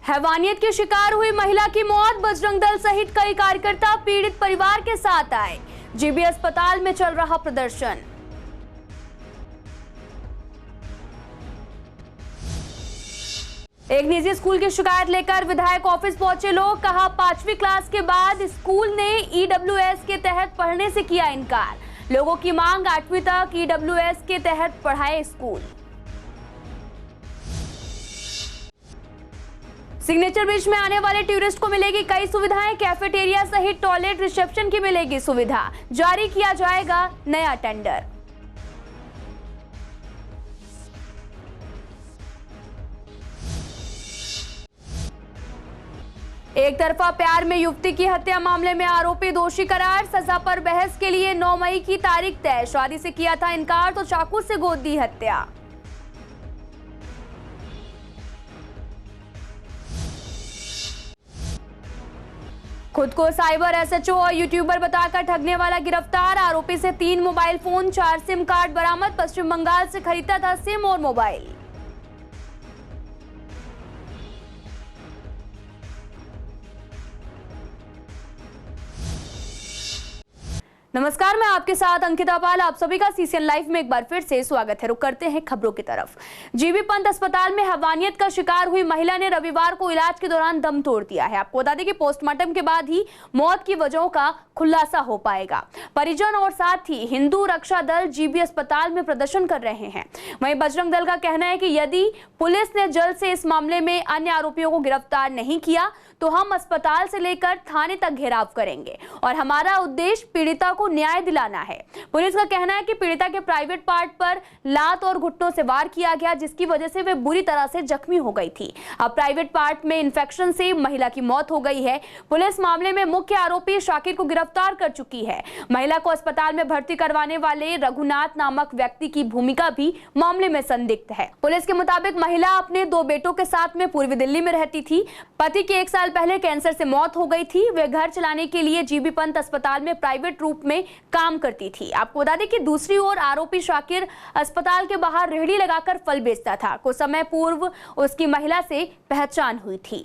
हैवानियत की शिकार हुई महिला की मौत, बजरंग दल सहित कई कार्यकर्ता पीड़ित परिवार के साथ आए। जीबी अस्पताल में चल रहा प्रदर्शन। एक निजी स्कूल की शिकायत लेकर विधायक ऑफिस पहुंचे लोग। कहा 5वीं क्लास के बाद स्कूल ने ईडब्ल्यूएस के तहत पढ़ने से किया इनकार। लोगों की मांग 8वीं तक ईडब्ल्यूएस के तहत पढ़ाए स्कूल। सिग्नेचर ब्रिज में आने वाले टूरिस्ट को मिलेगी कई सुविधाएं। कैफेटेरिया सहित टॉयलेट, रिसेप्शन की मिलेगी सुविधा। जारी किया जाएगा नया टेंडर। एक तरफा प्यार में युवती की हत्या मामले में आरोपी दोषी करार। सजा पर बहस के लिए 9 मई की तारीख तय। शादी से किया था इनकार तो चाकू से गोद दी हत्या। खुद को साइबर एसएचओ और यूट्यूबर बताकर ठगने वाला गिरफ्तार। आरोपी से 3 मोबाइल फोन, 4 सिम कार्ड बरामद। पश्चिम बंगाल से खरीदा था सिम और मोबाइल। नमस्कार, मैं आपके साथ अंकिता पाल। आप सभी का सीसीएन लाइव में एक बार फिर से स्वागत है। रुक करते हैं खबरों की तरफ। जीबी पंत अस्पताल में हैवानियत का शिकार हुई महिला ने रविवार को इलाज के दौरान दम तोड़ दिया है। आपको बता दें कि पोस्टमार्टम के बाद ही मौत की वजहों का खुलासा हो पाएगा। परिजन और साथ ही हिंदू रक्षा दल जीबी अस्पताल में प्रदर्शन कर रहे हैं। वहीं बजरंग दल का कहना है कि यदि पुलिस ने जल्द से इस मामले में अन्य आरोपियों को गिरफ्तार नहीं किया तो हम अस्पताल से लेकर थाने तक घेराव करेंगे और हमारा उद्देश्य पीड़िता को न्याय दिलाना है। पुलिस का कहना है कि पीड़िता के प्राइवेट पार्ट पर लात और घुटनों से वार किया गया, जिसकी वजह से वे बुरी तरह से जख्मी हो गई थी। अब प्राइवेट पार्ट में इन्फेक्शन से महिला की मौत हो गई है। पुलिस मामले में मुख्य आरोपी शाकिर को गिरफ्तार कर चुकी है। महिला को अस्पताल में भर्ती करवाने वाले रघुनाथ नामक व्यक्ति की भूमिका भी मामले में संदिग्ध है। पुलिस के मुताबिक महिला अपने 2 बेटों के साथ में पूर्वी दिल्ली में रहती थी। पति की 1 साल पहले कैंसर से मौत हो गई थी। वे घर चलाने के लिए जीबी पंत अस्पताल में प्राइवेट रूप में काम करती थी। आपको बता दें कि दूसरी ओर आरोपी शाकिर अस्पताल के बाहर रेहड़ी लगाकर फल बेचता था। कुछ समय पूर्व उसकी महिला से पहचान हुई थी।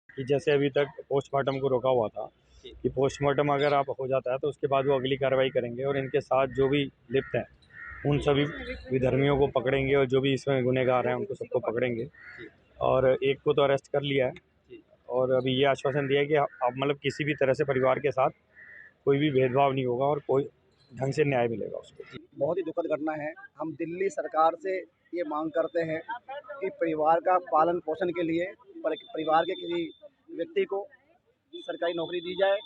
कि जैसे अभी तक पोस्टमार्टम को रोका हुआ था कि पोस्टमार्टम अगर आप हो जाता है तो उसके बाद वो अगली कार्रवाई करेंगे और इनके साथ जो भी लिप्त हैं उन सभी विधर्मियों को पकड़ेंगे और जो भी इसमें गुनहगार हैं उनको सबको पकड़ेंगे। और एक को तो अरेस्ट कर लिया है और अभी ये आश्वासन दिया है कि आप मतलब किसी भी तरह से परिवार के साथ कोई भी भेदभाव नहीं होगा और कोई ढंग से न्याय मिलेगा उसको। बहुत ही दुखद घटना है। हम दिल्ली सरकार से ये मांग करते हैं कि परिवार का पालन पोषण के लिए परिवार के किसी व्यक्ति को सरकारी नौकरी दी जाए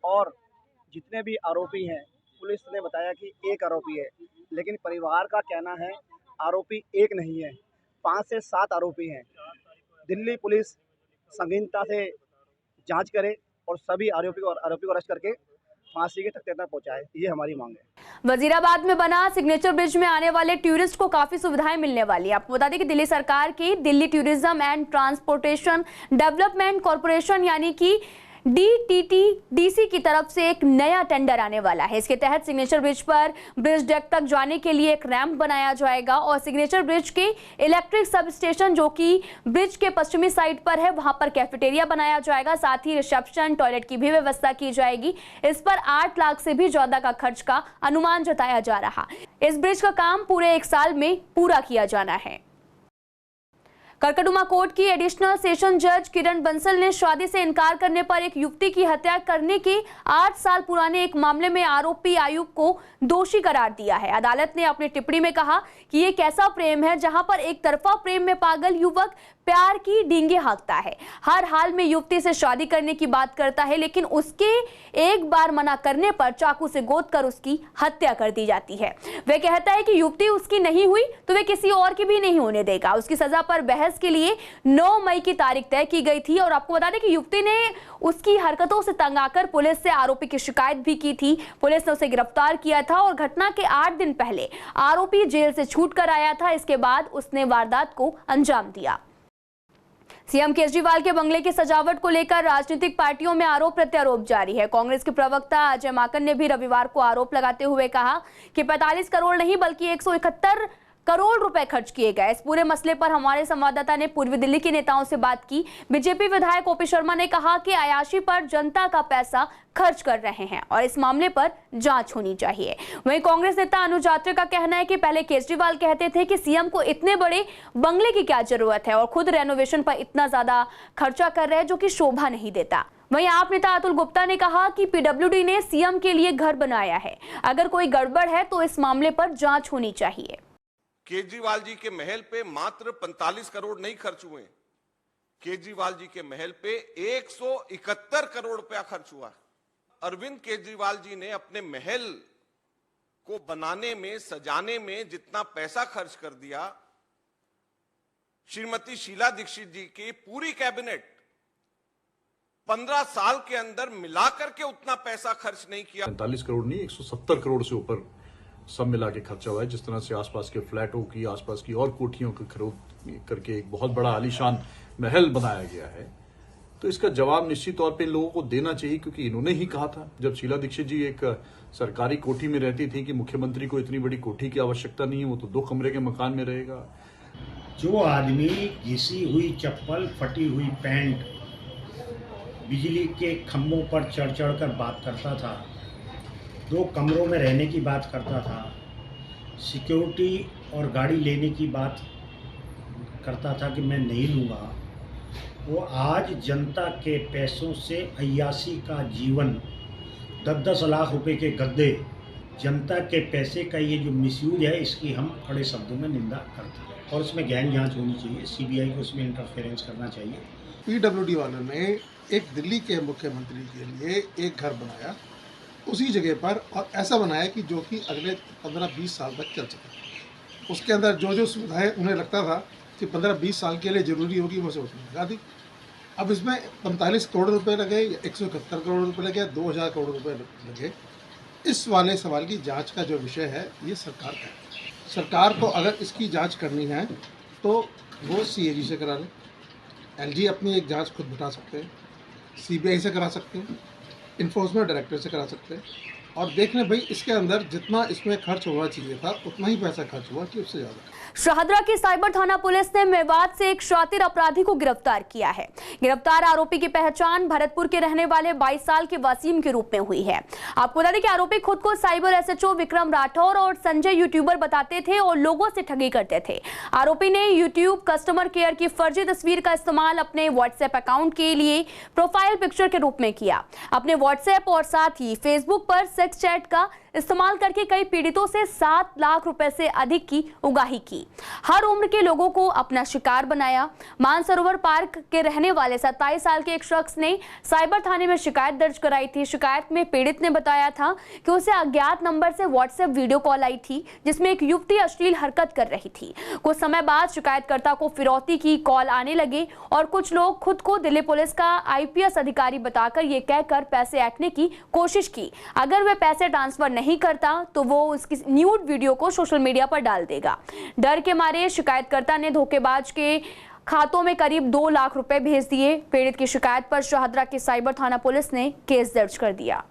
और जितने भी आरोपी हैं, पुलिस ने बताया कि 1 आरोपी है, लेकिन परिवार का कहना है आरोपी 1 नहीं है, 5 से 7 आरोपी हैं। दिल्ली पुलिस संगीनता से जांच करे और सभी आरोपी को अरेस्ट करके फांसी के तख्ते तक पहुंचाए, ये हमारी मांग है। वजीराबाद में बना सिग्नेचर ब्रिज में आने वाले टूरिस्ट को काफी सुविधाएं मिलने वाली है। आपको बता दें कि दिल्ली सरकार की Delhi tourism and transportation development corporation यानी कि DTTDC की तरफ से एक नया टेंडर आने वाला है। इसके तहत सिग्नेचर ब्रिज पर ब्रिज डेक तक जाने के लिए एक रैंप बनाया जाएगा और सिग्नेचर ब्रिज के इलेक्ट्रिक सब स्टेशन जो कि ब्रिज के पश्चिमी साइड पर है, वहां पर कैफेटेरिया बनाया जाएगा। साथ ही रिसेप्शन, टॉयलेट की भी व्यवस्था की जाएगी। इस पर 8 लाख से भी ज्यादा का खर्च का अनुमान जताया जा रहा। इस ब्रिज का काम पूरे 1 साल में पूरा किया जाना है। करकटुमा कोर्ट की एडिशनल सेशन जज किरण बंसल ने शादी से इनकार करने पर एक युवती की हत्या करने के 8 साल पुराने एक मामले में आरोपी आयुब को दोषी करार दिया है। अदालत ने अपनी टिप्पणी में कहा कि ये कैसा प्रेम है जहां पर एक तरफा प्रेम में पागल युवक प्यार की डींगे हाँकता है, हर हाल में युवती से शादी करने की बात करता है, लेकिन उसके एक बार मना करने पर चाकू से गोद कर उसकी हत्या कर दी जाती है। वह कहता है कि युवती उसकी नहीं हुई तो वह किसी और की भी नहीं होने देगा। उसकी सजा पर बहस के लिए 9 मई की तारीख तय की गई थी और आपको बता दें कि युवती ने उसकी हरकतों से तंग आकर पुलिस से आरोपी की शिकायत भी की थी। पुलिस ने उसे गिरफ्तार किया था और घटना के 8 दिन पहले आरोपी जेल से छूट कर आया था। इसके बाद उसने वारदात को अंजाम दिया। सीएम केजरीवाल के बंगले की सजावट को लेकर राजनीतिक पार्टियों में आरोप प्रत्यारोप जारी है। कांग्रेस के प्रवक्ता अजय माकन ने भी रविवार को आरोप लगाते हुए कहा कि 45 करोड़ नहीं बल्कि 171 करोड़ रुपए खर्च किए गए। इस पूरे मसले पर हमारे संवाददाता ने पूर्वी दिल्ली के नेताओं से बात की। बीजेपी विधायक ओपी शर्मा ने कहा कि अयाशी पर जनता का पैसा खर्च कर रहे हैं और इस मामले पर जांच होनी चाहिए। वहीं कांग्रेस नेता अनुज यात्रे का कहना है कि पहले केजरीवाल कहते थे कि सीएम को इतने बड़े बंगले की क्या जरूरत है और खुद रेनोवेशन पर इतना ज्यादा खर्चा कर रहे हैं जो कि शोभा नहीं देता। वहीं आप नेता अतुल गुप्ता ने कहा कि पीडब्ल्यूडी ने सीएम के लिए घर बनाया है, अगर कोई गड़बड़ है तो इस मामले पर जांच होनी चाहिए। केजरीवाल जी के महल पे मात्र 45 करोड़ नहीं खर्च हुए, केजरीवाल जी के महल पे 171 करोड़ रुपया खर्च हुआ। अरविंद केजरीवाल जी ने अपने महल को बनाने में, सजाने में जितना पैसा खर्च कर दिया, श्रीमती शीला दीक्षित जी की पूरी कैबिनेट 15 साल के अंदर मिलाकर के उतना पैसा खर्च नहीं किया। 45 करोड़ नहीं, 170 करोड़ से ऊपर सब मिला के खर्चा हुआ है। जिस तरह से आसपास के फ्लैटों की, आसपास की और कोठियों की खरीद करके एक बहुत बड़ा आलीशान महल बनाया गया है, तो इसका जवाब निश्चित तौर पे इन लोगों को देना चाहिए, क्योंकि इन्होंने ही कहा था जब शीला दीक्षित जी एक सरकारी कोठी में रहती थी कि मुख्यमंत्री को इतनी बड़ी कोठी की आवश्यकता नहीं है, वो तो 2 कमरे के मकान में रहेगा। जो आदमी घिसी हुई चप्पल, फटी हुई पैंट, बिजली के खंभों पर चढ़ कर बात करता था, 2 कमरों में रहने की बात करता था, सिक्योरिटी और गाड़ी लेने की बात करता था कि मैं नहीं लूँगा, वो आज जनता के पैसों से अय्याशी का जीवन, 10-10 लाख रुपए के गद्दे, जनता के पैसे का ये जो मिसयूज है, इसकी हम कड़े शब्दों में निंदा करते हैं और इसमें गहन जांच होनी चाहिए। सीबीआई को इसमें इंटरफेरेंस करना चाहिए। पीडब्ल्यूडी वालों ने एक दिल्ली के मुख्यमंत्री के लिए एक घर बनाया उसी जगह पर, और ऐसा बनाया कि जो कि अगले 15-20 साल तक चल सके। उसके अंदर जो जो सुविधाएं उन्हें लगता था कि 15-20 साल के लिए ज़रूरी होगी, वो सब उसमें लगा दी। अब इसमें 45 करोड़ रुपए लगे या 171 करोड़ रुपए लगे, 2000 करोड़ रुपए लगे, इस वाले सवाल की जांच का जो विषय है ये सरकार का है। सरकार को अगर इसकी जांच करनी है तो वो सीएजी से करा लें, एलजी अपनी एक जांच खुद बिठा सकते हैं, सीबीआई से करा सकते हैं, इन्फोर्समेंट डायरेक्टर से करा सकते हैं, और देख लें भाई इसके अंदर जितना इसमें खर्च होना चाहिए था उतना ही पैसा खर्च हुआ कि उससे ज़्यादा। शाहदरा की साइबर थाना पुलिस ने मेवात से एक शातिर अपराधी को गिरफ्तार किया है। गिरफ्तार आरोपी की पहचान भरतपुर के रहने वाले 22 साल के वसीम के रूप में हुई है। आपको बता दें कि आरोपी खुद को साइबर एसएचओ विक्रम राठौर और संजय यूट्यूबर बताते थे और लोगों से ठगी करते थे। आरोपी ने यूट्यूब कस्टमर केयर की फर्जी तस्वीर का इस्तेमाल अपने व्हाट्सएप अकाउंट के लिए प्रोफाइल पिक्चर के रूप में किया। अपने व्हाट्सएप और साथ ही फेसबुक पर सेक्स चैट का इस्तेमाल करके कई पीड़ितों से 7 लाख रुपए से अधिक की उगाही की। हर उम्र के लोगों को अपना शिकार बनाया। मानसरोवर पार्क के रहने वाले 27 साल के एक शख्स ने साइबर थाने में शिकायत दर्ज कराई थी। शिकायत में पीड़ित ने बताया था कि उसे अज्ञात नंबर से व्हाट्सएप वीडियो कॉल आई थी जिसमें एक युवती अश्लील हरकत कर रही थी। कुछ समय बाद शिकायतकर्ता को फिरौती की कॉल आने लगे और कुछ लोग खुद को दिल्ली पुलिस का आईपीएस अधिकारी बताकर ये कहकर पैसे ऐंठने की कोशिश की। अगर वे पैसे ट्रांसफर नहीं करता तो वो उसकी न्यूड वीडियो को सोशल मीडिया पर डाल देगा। डर के मारे शिकायतकर्ता ने धोखेबाज के खातों में करीब 2 लाख रुपए भेज दिए। पीड़ित की शिकायत पर शाहदरा की साइबर थाना पुलिस ने केस दर्ज कर दिया।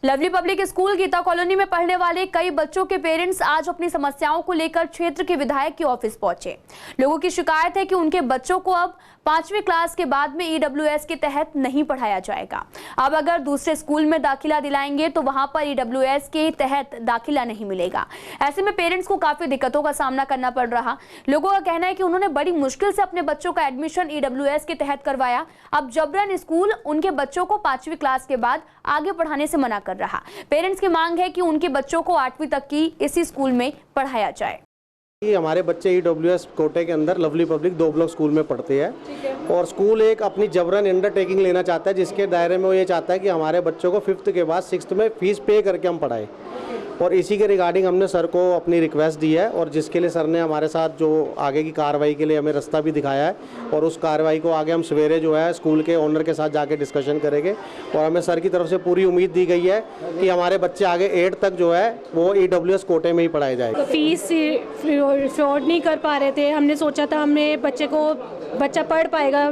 Lovely Public School Geeta colony में पढ़ने वाले कई बच्चों के पेरेंट्स आज अपनी समस्याओं को लेकर क्षेत्र के विधायक के ऑफिस पहुंचे। लोगों की शिकायत है कि उनके बच्चों को अब 5वीं क्लास के बाद में ईडब्ल्यूएस के तहत नहीं पढ़ाया जाएगा। अब अगर दूसरे स्कूल में दाखिला दिलाएंगे तो वहां पर ईडब्ल्यूएस के तहत दाखिला नहीं मिलेगा। ऐसे में पेरेंट्स को काफी दिक्कतों का सामना करना पड़ रहा। लोगों का कहना है कि उन्होंने बड़ी मुश्किल से अपने बच्चों का एडमिशन ईडब्ल्यूएस के तहत करवाया। अब जबरन स्कूल उनके बच्चों को 5वीं क्लास के बाद आगे पढ़ाने से मना कर रहा। पेरेंट्स की मांग है कि उनके बच्चों को 8वीं तक की इसी स्कूल में पढ़ाया जाए। हमारे बच्चे ईडब्ल्यूएस कोटे के अंदर लवली पब्लिक 2 ब्लॉक स्कूल में पढ़ते हैं और स्कूल एक अपनी जबरन अंडरटेकिंग लेना चाहता है जिसके दायरे में वो ये चाहता है कि हमारे बच्चों को 5th के बाद 6th में फीस पे करके हम पढ़ाएं। और इसी के रिगार्डिंग हमने सर को अपनी रिक्वेस्ट दी है और जिसके लिए सर ने हमारे साथ जो आगे की कार्रवाई के लिए हमें रास्ता भी दिखाया है और उस कार्रवाई को आगे हम सवेरे जो है स्कूल के ओनर के साथ जाके डिस्कशन करेंगे। और हमें सर की तरफ से पूरी उम्मीद दी गई है कि हमारे बच्चे आगे 8 तक जो है वो ईडब्ल्यूएस कोटे में ही पढ़ाए जाएंगे। फीस अफोर्ड नहीं कर पा रहे थे। हमने सोचा था बच्चा पढ़ पाएगा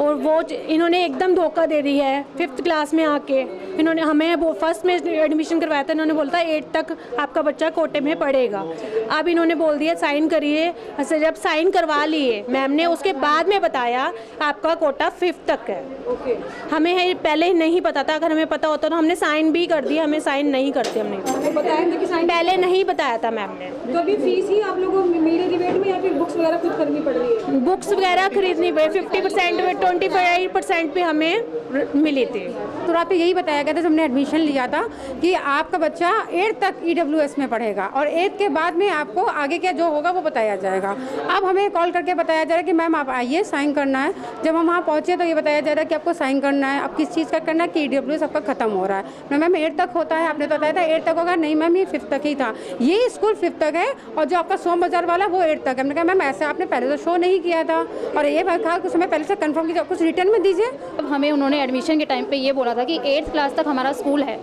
और वो इन्होंने एकदम धोखा दे दी है। 5th क्लास में आके इन्होंने हमें वो फर्स्ट में एडमिशन करवाया था, इन्होंने बोला था 8 तक आपका बच्चा कोटे में पढ़ेगा। अब इन्होंने बोल दिया साइन करिए। अच्छा, जब साइन करवा लिए मैम ने, उसके बाद में बताया आपका कोटा 5th तक है। हमें पहले नहीं पता था, अगर हमें पता होता तो हमने साइन भी कर दिया, हमें साइन नहीं करते हमने पहले नहीं बताया था मैम ने। तो अभी फीस ही आप लोगों को मिली रिबेट में या फिर बुक्स वगैरह खुद खरीदनी पड़ रही है? बुक्स वगैरह खरीदनी पड़ी 50% में, 25% पे हमें मिली थी। तो आप यही बताया गया था जब हमने एडमिशन लिया था कि आपका बच्चा 8 तक EWS में पढ़ेगा और 8 के बाद में आपको आगे क्या जो होगा वो बताया जाएगा। अब हमें कॉल करके बताया जा रहा है कि मैम आप आइए साइन करना है। जब हम वहाँ पहुँचे तो ये बताया जा रहा है कि आपको साइन करना है। अब किस चीज़ का करना है कि EWS आपका खत्म हो रहा है। मैम 8 तक होता है, आपने तो बताया था 8 तक होगा। नहीं मैम, ये 5th तक ही था। ये स्कूल 5th तक है और जो आपका सोम बाजार वाला वो 8 तक है। मैंने कहा मैम ऐसा आपने पहले तो शो नहीं किया था और ये कहा कुछ हमें पहले से कंफर्म कीजिए, कुछ रिटर्न में दीजिए। अब हमें उन्होंने एडमिशन के टाइम पे ये बोला था कि 8th क्लास तक हमारा स्कूल है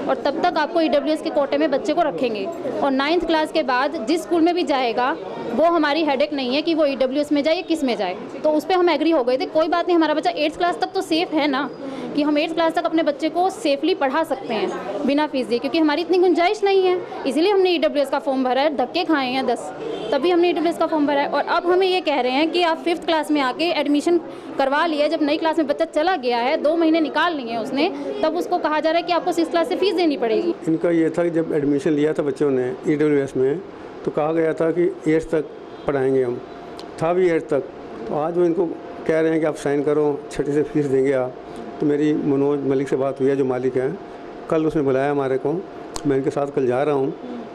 और तब तक आपको EWS के कोटे में बच्चे को रखेंगे और 9th क्लास के बाद जिस स्कूल में भी जाएगा वो हमारी हेडेक नहीं है कि वो EWS में जाए या किस में जाए। तो उस पर हम एग्री हो गए थे, कोई बात नहीं, हमारा बच्चा 8th क्लास तक तो सेफ़ है ना, कि हम 8th क्लास तक अपने बच्चे को सेफली पढ़ा सकते हैं बिना फीस दिए, क्योंकि हमारी इतनी गुंजाइश नहीं है। इसीलिए हमने EWS का फॉर्म भरा है, धक्के खाए हैं 10, तभी हमने EWS का फॉर्म भरा है। और अब हमें ये कह रहे हैं कि आप 5th क्लास में आके एडमिशन करवा लिया, जब नई क्लास में बच्चा चला गया है, 2 महीने निकाल लिए उसने, तब उसको कहा जा रहा है कि आपको 6th क्लास से फीस देनी पड़ेगी। इनका ये था कि जब एडमिशन लिया था बच्चों ने EWS में तो कहा गया था कि 8th तक पढ़ाएंगे हम, था भी 8th तक। तो आज वो इनको कह रहे हैं कि आप साइन करो, 6ठी से फीस देंगे आप। तो मेरी मनोज मलिक से बात हुई है जो मालिक हैं, कल उसने बुलाया हमारे को, मैं इनके साथ कल जा रहा हूँ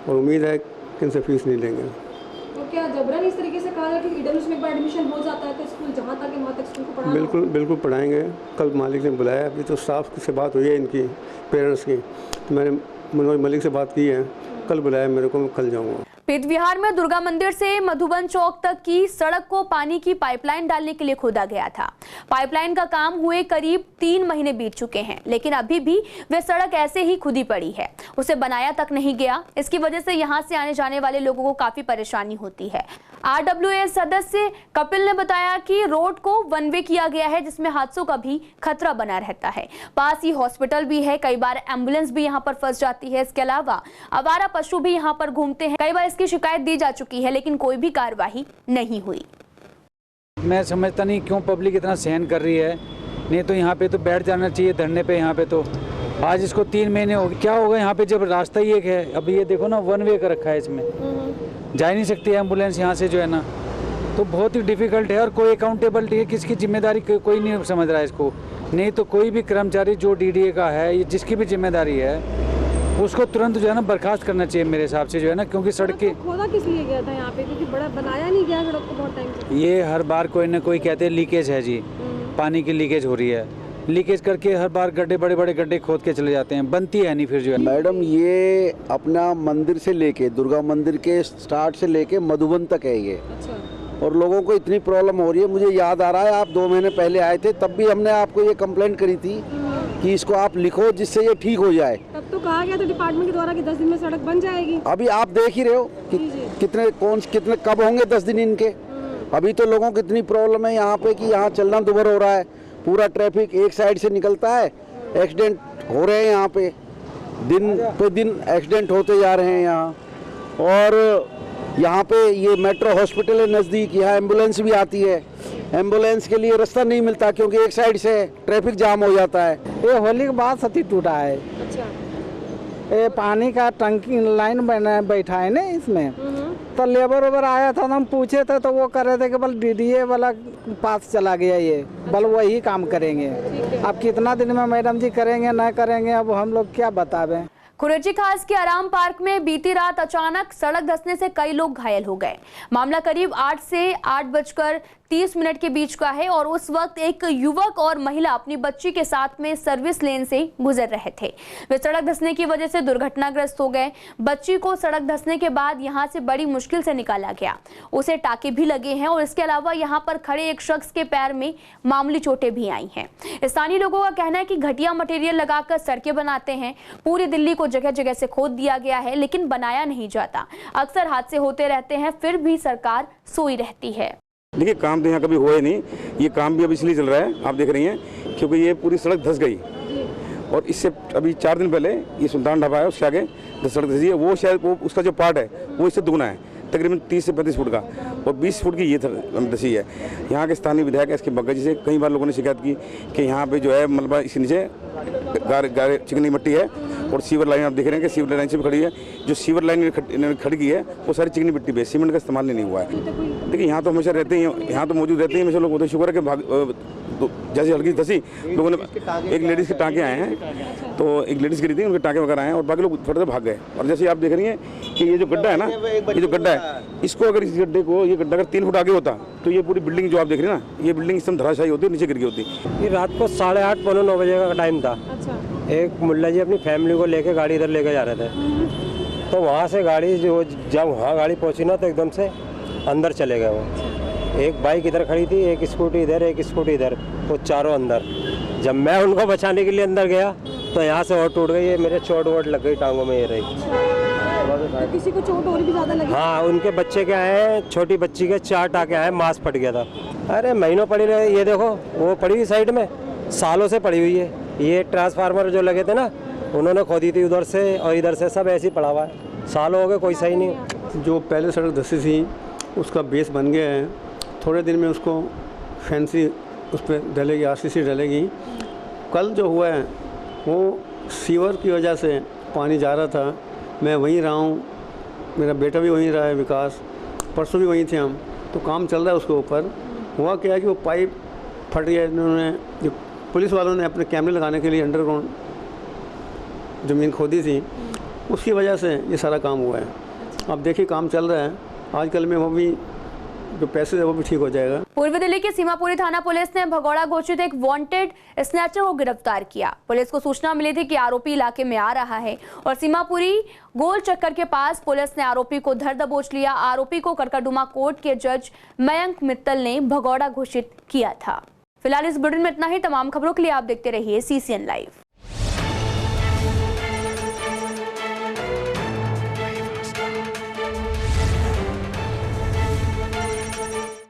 और उम्मीद है कि इनसे फीस नहीं लेंगे। तो क्या जबरन इस तरीके से कहा है कि EWS में एक बार एडमिशन हो जाता है तो स्कूल जहाँ तक है वहाँ तक स्कूल को पढ़ा? बिल्कुल पढ़ाएंगे। कल मालिक ने बुलाया, अभी तो स्टाफ से बात हुई है इनकी पेरेंट्स की, तो मैंने मनोज मलिक से बात की है, कल बुलाया मेरे को, मैं कल जाऊँगा। पीत विहार में दुर्गा मंदिर से मधुबन चौक तक की सड़क को पानी की पाइपलाइन डालने के लिए खोदा गया था। पाइपलाइन का काम हुए करीब 3 महीने बीत चुके हैं, लेकिन अभी भी वे सड़क ऐसे ही खुदी पड़ी है, उसे बनाया तक नहीं गया। इसकी वजह से यहां से आने जाने वाले लोगों को काफी परेशानी होती है। RWA सदस्य कपिल ने बताया कि रोड को 1 वे किया गया है, जिसमें हादसों का भी खतरा बना रहता है। पास ही हॉस्पिटल भी है, कई बार एम्बुलेंस भी यहाँ पर फंस जाती है। इसके अलावा आवारा पशु भी यहाँ पर घूमते हैं। कई बार इसकी शिकायत दी जा चुकी है, लेकिन कोई भी कार्रवाई नहीं हुई। मैं समझता नहीं क्यों पब्लिक इतना सहन कर रही है, नहीं तो यहाँ पे तो बैठ जाना चाहिए धरने पे। यहाँ पे तो आज इसको 3 महीने हो गए, क्या होगा यहाँ पे जब रास्ता ही एक है। अब ये देखो ना 1 वे का रखा है, इसमें जा ही नहीं सकती एम्बुलेंस यहाँ से जो है ना, तो बहुत ही डिफिकल्ट है। और कोई अकाउंटेबिलिटी है, किसकी जिम्मेदारी कोई नहीं समझ रहा है इसको। नहीं तो कोई भी कर्मचारी जो DDA का है, ये जिसकी भी जिम्मेदारी है, उसको तुरंत जो है ना बर्खास्त करना चाहिए मेरे हिसाब से, जो है ना, क्योंकि सड़क के खोदा किस लिए गया था यहाँ पे, क्योंकि बड़ा बनाया नहीं गया सड़क को बहुत टाइम से। ये हर बार कोई ना कोई कहते हैं लीकेज है जी, पानी की लीकेज हो रही है, लीकेज करके हर बार गड्ढे, बड़े बड़े गड्ढे खोद के चले जाते हैं, बनती है नहीं फिर जो है। मैडम ये अपना मंदिर से लेके दुर्गा मंदिर के स्टार्ट से लेके मधुबन तक है ये। अच्छा। और लोगों को इतनी प्रॉब्लम हो रही है, मुझे याद आ रहा है आप 2 महीने पहले आए थे, तब भी हमने आपको ये कंप्लेंट करी थी कि इसको आप लिखो जिससे ये ठीक हो जाए। तब तो कहा गया था डिपार्टमेंट के द्वारा कि 10 दिन में सड़क बन जाएगी। अभी आप देख ही रहे हो कि कितने कब होंगे 10 दिन इनके। अभी तो लोगों को इतनी प्रॉब्लम है यहाँ पे कि यहाँ चलना दुभर हो रहा है, पूरा ट्रैफिक एक साइड से निकलता है, एक्सीडेंट हो रहे हैं यहाँ पे, दिन पे दिन एक्सीडेंट होते जा रहे हैं यहाँ। और यहाँ पे ये मेट्रो हॉस्पिटल है नज़दीक, यहाँ एम्बुलेंस भी आती है, एम्बुलेंस के लिए रास्ता नहीं मिलता क्योंकि एक साइड से ट्रैफिक जाम हो जाता है। ये होली के बाद सती टूटा है। अच्छा। ये पानी का टंकी लाइन बैठा है ना इसमें, तो लेबर वेबर आया था, हम पूछे थे तो वो कर रहे थे कि बल DDA वाला पास चला गया, ये बल वही काम करेंगे। अब कितना दिन में मैडम जी करेंगे न करेंगे, अब हम लोग क्या बतावें। कुरेची खास के आराम पार्क में बीती रात अचानक सड़क धंसने से कई लोग घायल हो गए। मामला करीब 8 से 8:30 के बीच का है और उस वक्त एक युवक और महिला अपनी बच्ची के साथ में सर्विस लेन से गुजर रहे थे। वे सड़क धंसने की वजह से दुर्घटनाग्रस्त हो गए। बच्ची को सड़क धंसने के बाद यहां से बड़ी मुश्किल से निकाला गया, उसे टाके भी लगे हैं और इसके अलावा यहां पर खड़े एक शख्स के पैर में मामूली चोटें भी आई हैं। स्थानीय लोगों का कहना है कि घटिया मटेरियल लगाकर सड़कें बनाते हैं। पूरी दिल्ली को जगह जगह से खोद दिया गया है, लेकिन बनाया नहीं जाता। अक्सर हादसे होते रहते हैं, फिर भी सरकार सोई रहती है। देखिए काम तो यहाँ कभी हुआ ही नहीं, ये काम भी अब इसलिए चल रहा है, आप देख रही हैं, क्योंकि ये पूरी सड़क धंस गई और इससे अभी 4 दिन पहले ये सुल्तान ढाबा है, उसके आगे सड़क धंसी है, वो शायद वो उसका जो पार्ट है वो इससे दुगना है, तकरीबन 30 से 35 फुट का, और 20 फुट की ये धंसी है। यहाँ के स्थानीय विधायक एस के बग्गा जी से कई बार लोगों ने शिकायत की कि यहाँ पे जो है मलबा इसके नीचे चिकनी मिट्टी है और सीवर लाइन आप देख रहे हैं कि सीवर लाइन से भी खड़ी है, जो सीवर लाइन खड़ी की है वो सारी चिकनी मिट्टी पे, सीमेंट का इस्तेमाल नहीं हुआ है। देखिए यहाँ तो हमेशा रहते हैं, यहाँ तो मौजूद रहते हैं हमेशा लोग, बहुत शुक्र है कि जैसे हल्की धसी लोगों ने एक लेडीज़ के टाँके आए हैं, तो एक लेडीज़ गिरी थी, उनके टाँके वगैरह आए हैं और बाकी लोग थोड़े भाग गए। और जैसे आप देख रही हैं कि ये जो गड्ढा है ना, ये जो गड्ढा है, इसको अगर इस गड्ढे को ये गड्ढा अगर 3 फुट आगे होता तो ये पूरी बिल्डिंग जो आप देख रही हैं ना, ये बिल्डिंग एकदम धराशायी होती, नीचे गिर गई होती। ये रात को 8:30 पौने 9 बजे का टाइम था। एक मुल्ला जी अपनी फैमिली को लेके गाड़ी इधर लेके जा रहे थे, तो वहाँ से गाड़ी जो जब वहाँ गाड़ी पहुँची ना तो एकदम से अंदर चले गए वो। एक बाइक इधर खड़ी थी, एक स्कूटी इधर, एक स्कूटी इधर, वो चारों अंदर। जब मैं उनको बचाने के लिए अंदर गया तो यहाँ से और टूट गई, ये मेरे चोट वोट लग गई टांगों में, ये रही। तो किसी को चोट और भी ज़्यादा लगी? हाँ, उनके बच्चे के आए, छोटी बच्ची के 4 टाँके आए, मांस फट गया था। अरे महीनों पड़ी रहे, ये देखो वो पड़ी हुई साइड में, सालों से पड़ी हुई है। ये ट्रांसफार्मर जो लगे थे ना, उन्होंने खोदी थी उधर से और इधर से, सब ऐसे ही पड़ा हुआ है, सालों हो गए, कोई सही नहीं। जो पहले सड़क धंसी थी उसका बेस बन गया है, थोड़े दिन में उसको फैंसी उस पर डलेगी, RCC डलेगी। कल जो हुआ है वो सीवर की वजह से पानी जा रहा था, मैं वहीं रहा हूँ, मेरा बेटा भी वहीं रहा है विकास, परसों भी वहीं थे हम, तो काम चल रहा है उसके ऊपर। हुआ क्या है कि वो पाइप फट गया, इन्होंने जो पुलिस वालों ने अपने कैमरे लगाने के लिए अंडरग्राउंड ज़मीन खोदी थी, उसकी वजह से ये सारा काम हुआ है। अब देखिए काम चल रहा है, आजकल में वो भी जो पैसे है वो भी ठीक हो जाएगा। पूर्वी दिल्ली के सीमापुरी थाना पुलिस ने भगौड़ा घोषित एक वांटेड स्नैचर को गिरफ्तार किया। पुलिस को सूचना मिली थी कि आरोपी इलाके में आ रहा है और सीमापुरी गोल चक्कर के पास पुलिस ने आरोपी को धर दबोच लिया। आरोपी को कड़कड़डुमा कोर्ट के जज मयंक मित्तल ने भगौड़ा घोषित किया था। फिलहाल इस बुलेटिन में इतना ही। तमाम खबरों के लिए आप देखते रहिए CCN लाइव।